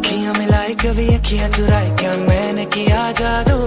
अखियां मिलाई कभी अखियां चुराई क्या मैंने किया जादू।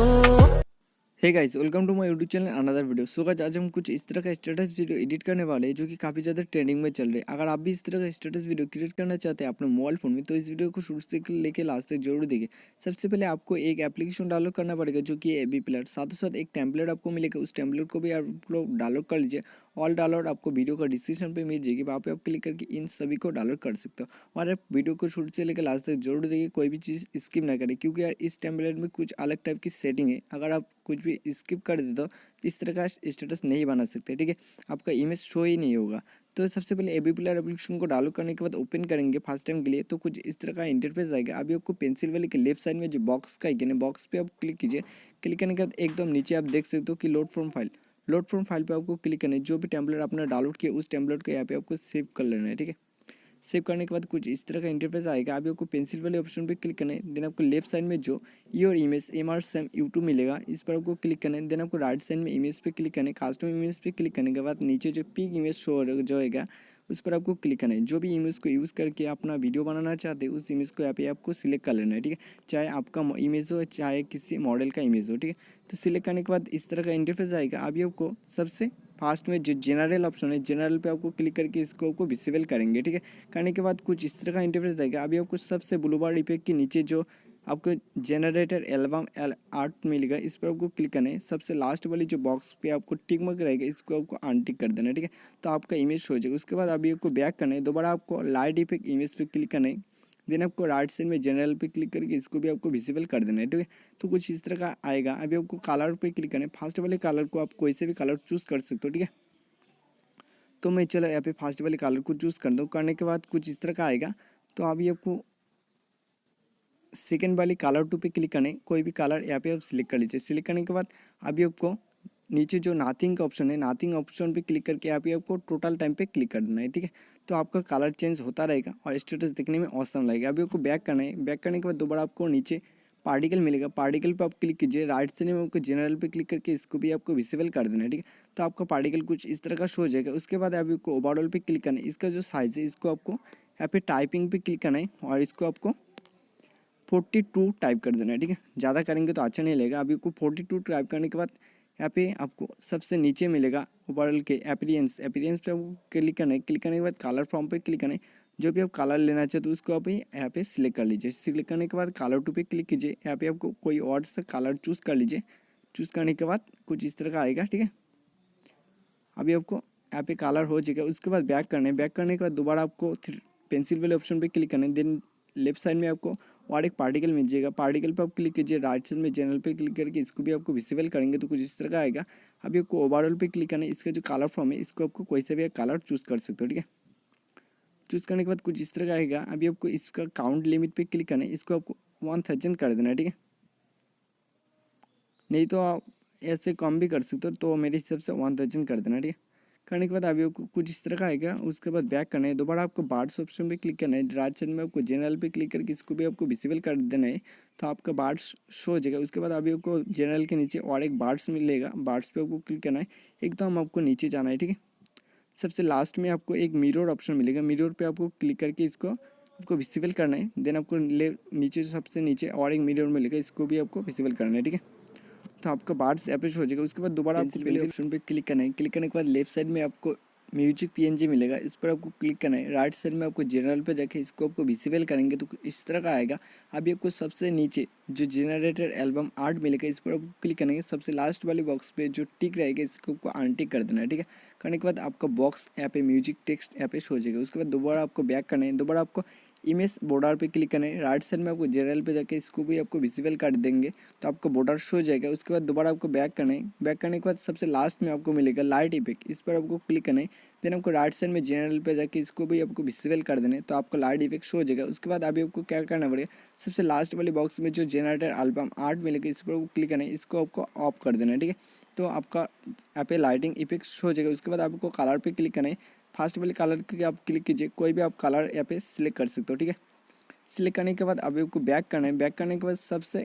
Hey guys, welcome to my YouTube channel another video. So guys, आज हम कुछ इस तरह का स्टेटस वीडियो एडिट करने वाले हैं जो कि काफ़ी ज़्यादा ट्रेंडिंग में चल रहे हैं। अगर आप भी इस तरह का स्टेटस वीडियो क्रिएट करना चाहते हैं अपने मोबाइल फ़ोन में, तो इस वीडियो को शुरू से लेकर लास्ट तक जरूर देखिए। सबसे पहले आपको एक एप्लीकेशन डाउनलोड करना पड़ेगा जो कि एवी प्लेयर, साथ ही साथ एक टेम्पलेट आपको मिलेगा, उस टेम्पलेट को भी आप लोग डाउनलोड कर लीजिए। ऑल डाउनलोड आपको वीडियो का डिस्क्रिप्शन पे मिल जाएगी, वहाँ पे आप क्लिक करके इन सभी को डाउनलोड कर सकते हो। और आप वीडियो को शुरू से लेकर लास्ट तक जरूर देखिए, कोई भी चीज़ स्किप ना करें, क्योंकि यार इस टेम्पलेट में कुछ अलग टाइप की सेटिंग है। अगर आप कुछ भी स्किप कर देते हो तो इस तरह का स्टेटस नहीं बना सकते, ठीक है। आपका इमेज शो ही नहीं होगा। तो सबसे पहले एवी प्लेयर एप्लीकेशन को डाउनलोड करने के बाद ओपन करेंगे फर्स्ट टाइम के लिए, तो कुछ इस तरह का इंटरफेस आएगा। अभी आपको पेंसिल वाले के लेफ्ट साइड में जो बॉक्स का आइकन है, बॉक्स पे आप क्लिक कीजिए। क्लिक करने के बाद एकदम नीचे आप देख सकते हो कि load from file, load from file पे आपको क्लिक करना है। जो भी टेम्पलेट आपने डाउनलोड किया उस टेम्पलेट को यहाँ पे आपको सेव कर लेना है, ठीक है। सेव करने के बाद कुछ इस तरह का इंटरफेस आएगा। अभी आपको पेंसिल वाले ऑप्शन पे क्लिक करना है। देन आपको लेफ्ट साइड में जो your image MR same YouTube मिलेगा, इस पर आपको क्लिक करना है। देन आपको राइट साइड में इमेज पे क्लिक करना है। कास्टम इमेज पे क्लिक करने के बाद नीचे जो पिक इमेज शो जो होगा उस पर आपको क्लिक करना है। जो भी इमेज को यूज़ करके अपना वीडियो बनाना चाहते हैं उस इमेज को यहाँ पे आपको सिलेक्ट कर लेना है, ठीक है। चाहे आपका इमेज हो चाहे किसी मॉडल का इमेज हो, ठीक है। तो सिलेक्ट करने के बाद इस तरह का इंटरफेस आएगा। अभी आपको सबसे फास्ट में जो जनरल ऑप्शन है, जनरल पे आपको क्लिक करके इसको आपको विजिबल करेंगे, ठीक है। करने के बाद कुछ इस तरह का इंटरफेस आएगा। अभी आपको सबसे ब्लू बार इफेक्ट के नीचे जो आपको जनरेटर एल्बम आर्ट मिलेगा, इस पर आपको क्लिक करना है। सबसे लास्ट वाली जो बॉक्स पे आपको टिक मार्क रहेगा, इसको आपको अनटिक कर देना है, ठीक है। तो आपका इमेज हो जाएगा। उसके बाद अभी आपको बैक करना है। दोबारा आपको लाइट इफेक्ट इमेज पे क्लिक करना है। देन आपको राइट साइड में जनरल पे क्लिक करके इसको भी आपको विजिबल कर देना है, ठीक है। तो कुछ इस तरह का आएगा। अभी आपको कलर पे क्लिक करना है। फर्स्ट वाले कलर को आप कोई से भी कलर चूज़ कर सकते हो, ठीक है। तो मैं चलो यहाँ पे फर्स्ट वाले कलर को चूज़ कर दूँ। करने के बाद कुछ इस तरह का आएगा। तो अभी आपको सेकेंड वाली कलर टू पे क्लिक करना है। कोई भी कलर यहाँ पे आप सिलेक्ट कर लीजिए। सिलेक्ट करने के बाद अभी आपको नीचे जो नाथिंग का ऑप्शन है, नाथिंग ऑप्शन पे क्लिक करके यहाँ पे आपको टोटल टाइम पे क्लिक कर देना है, ठीक है। तो आपका कलर चेंज होता रहेगा और स्टेटस दिखने में औसम लगेगा। अभी आपको बैक करना है। बैक करने के बाद दोबारा आपको नीचे पार्टिकल मिलेगा, पार्टिकल पे आप क्लिक कीजिए। राइट साइड में आपको जनरल पे क्लिक करके इसको भी आपको विजिबल कर देना है, ठीक है। तो आपका पार्टिकल कुछ इस तरह का शो हो जाएगा। उसके बाद अभी आपको ओवरऑल पे क्लिक करना है। इसका जो साइज़ है इसको आपको यहाँ पे टाइपिंग पे क्लिक करना है और इसको आपको 42 टाइप कर देना है, ठीक है। ज़्यादा करेंगे तो अच्छा नहीं लगेगा। अभी आपको 42 टाइप करने के बाद यहाँ पे आपको सबसे नीचे मिलेगा ओवरऑल के अपीयरेंस, अपीयरेंस पे आपको क्लिक करना है। क्लिक करने के बाद कलर फॉर्म पे क्लिक करना है। जो भी आप कलर लेना चाहते हो उसको आप यहाँ पे सिलेक्ट कर लीजिए। सिलेक्ट करने के बाद कलर टू पे क्लिक कीजिए। यहाँ पे आपको कोई और सा कलर चूज़ कर लीजिए। चूज़ करने के बाद कुछ इस तरह का आएगा, ठीक है। अभी आपको यहाँ पे कलर हो जाएगा। उसके बाद बैक करना है। बैक करने के बाद दोबारा आपको पेंसिल वाले ऑप्शन पे क्लिक करना है। देन लेफ्ट साइड में आपको और एक पार्टिकल मिल जाएगा। पार्टिकल पे आप क्लिक कीजिए। राइट साइड में जनरल पे क्लिक करके इसको भी आपको विजिबल करेंगे तो कुछ इस तरह का आएगा। अभी आपको ओवरऑल पे क्लिक करना है। इसका जो कलर फॉर्म है इसको आपको कोई सा भी कलर चूज़ कर सकते हो, ठीक है। चूज़ करने के बाद कुछ इस तरह का आएगा। अभी आपको इसका काउंट लिमिट पे क्लिक करना है। इसको आपको 1000 कर देना है, ठीक है। नहीं तो आप ऐसे कम भी कर सकते हो, तो मेरे हिसाब से 1000 कर देना, ठीक है। करने के बाद अभी आपको कुछ इस तरह का आएगा। उसके बाद बैक करना है। दोबारा आपको बार्ड्स ऑप्शन पे क्लिक करना है। राइट साइड में आपको जनरल पे क्लिक करके इसको भी आपको विजिबल कर देना है, तो आपका बार्ड्स शो हो जाएगा। उसके बाद अभी आपको जनरल के नीचे और एक बार्ड्स मिलेगा, बार्ड्स पे आपको क्लिक करना है। एकदम आपको नीचे जाना है, ठीक है। सबसे लास्ट में आपको एक मिरर ऑप्शन मिलेगा। मिरर पे आपको क्लिक करके इसको आपको विजिबल करना है। देन आपको नीचे सबसे नीचे और एक मिरर मिलेगा, इसको भी आपको विजिबल करना है, ठीक है। तो आपका बार्ड्स एपेच हो जाएगा। उसके बाद दोबारा आपको पहले ऑप्शन पे क्लिक करना है। क्लिक करने के बाद लेफ्ट साइड में आपको म्यूजिक पीएनजी मिलेगा, इस पर आपको क्लिक करना है। राइट साइड में आपको जनरल पे जाके इसको आपको विजिबल करेंगे तो इस तरह का आएगा। अभी आपको सबसे नीचे जो जनरेटर एल्बम आर्ट मिलेगा इस पर आपको क्लिक करेंगे। सबसे लास्ट वाले बॉक्स पे जो टिक रहेगा इसको आपको अनटिक कर देना है, ठीक है। करने के बाद आपका बॉक्स यहाँ पे म्यूजिक टेक्स्ट यहाँ पे शो हो जाएगा। उसके बाद दोबारा आपको बैक करना है। दोबारा आपको इमेज बॉर्डर पे क्लिक करना है। राइट साइड में आपको जनरल पे जाके इसको भी आपको विजिबल कर देंगे तो आपका बॉर्डर शो हो जाएगा। उसके बाद दोबारा आपको बैक करना है। बैक करने के बाद सबसे लास्ट में आपको मिलेगा लाइट इफेक्ट, इस पर आपको क्लिक करना है। देन आपको राइट साइड में जनरल पे जाके इसको भी आपको विजिबल कर देना है तो आपको लाइट इफेक्ट शो हो जाएगा। उसके बाद अभी आपको क्या करना पड़ेगा, सबसे लास्ट वाले बॉक्स में जो जनरेटर एल्बम आर्ट मिलेगा इस पर आपको क्लिक करना है, इसको आपको ऑफ कर देना है, ठीक है। तो आपका यहाँ पे लाइटिंग इफेक्ट शो हो जाएगा। उसके बाद आपको कलर पे क्लिक करना है। फर्स्ट वाले कलर के आप क्लिक कीजिए, कोई भी आप कलर यहाँ पे सिलेक्ट कर सकते हो, ठीक है। सिलेक्ट करने के बाद अभी आपको बैक करना है। बैक करने के बाद सबसे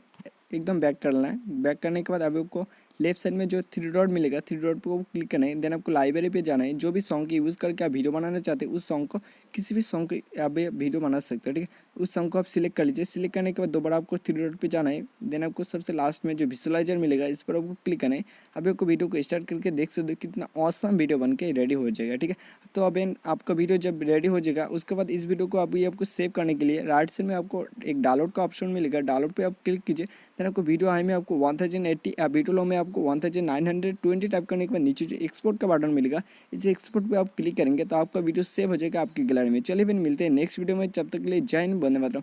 एकदम बैक करना है। बैक करने के बाद अभी आपको लेफ्ट साइड में जो 3 डॉट मिलेगा 3 डॉट पे क्लिक करना है। देन आपको लाइब्रेरी पे जाना है। जो भी सॉन्ग की यूज़ करके आप वीडियो बनाना चाहते हैं उस सॉन्ग को किसी भी सॉन्ग को आप वीडियो बना सकते हो, ठीक है। उस सॉन्ग को आप सिलेक्ट कर लीजिए। सिलेक्ट करने के बाद दोबारा आपको थ्री डॉट पे जाना है। देन आपको सबसे लास्ट में जो विजुअलाइजर मिलेगा इस पर आपको क्लिक करना है। अभी आपको वीडियो को स्टार्ट करके देख सकते हो कितना ऑसम वीडियो बन के रेडी हो जाएगा। ठीक है, तो अब आपका वीडियो जब रेडी हो जाएगा उसके बाद इस वीडियो को अभी आपको सेव करने के लिए राइट साइड में आपको एक डाउनलोड का ऑप्शन मिलेगा। डाउनलोड पे आप क्लिक कीजिए। देन आपको वीडियो हाई में आपको 1080 या वीडियो लो में आपको 1920 टाइप करने के बाद नीचे जो एक्सपोर्ट का बटन मिलेगा इस एक्सपोर्ट पे आप क्लिक करेंगे तो आपका वीडियो सेव हो जाएगा आपकी गैलरी में। चलिए फिर मिलते हैं नेक्स्ट वीडियो में, जब तक के लिए जय हिंद, वंदे मातरम।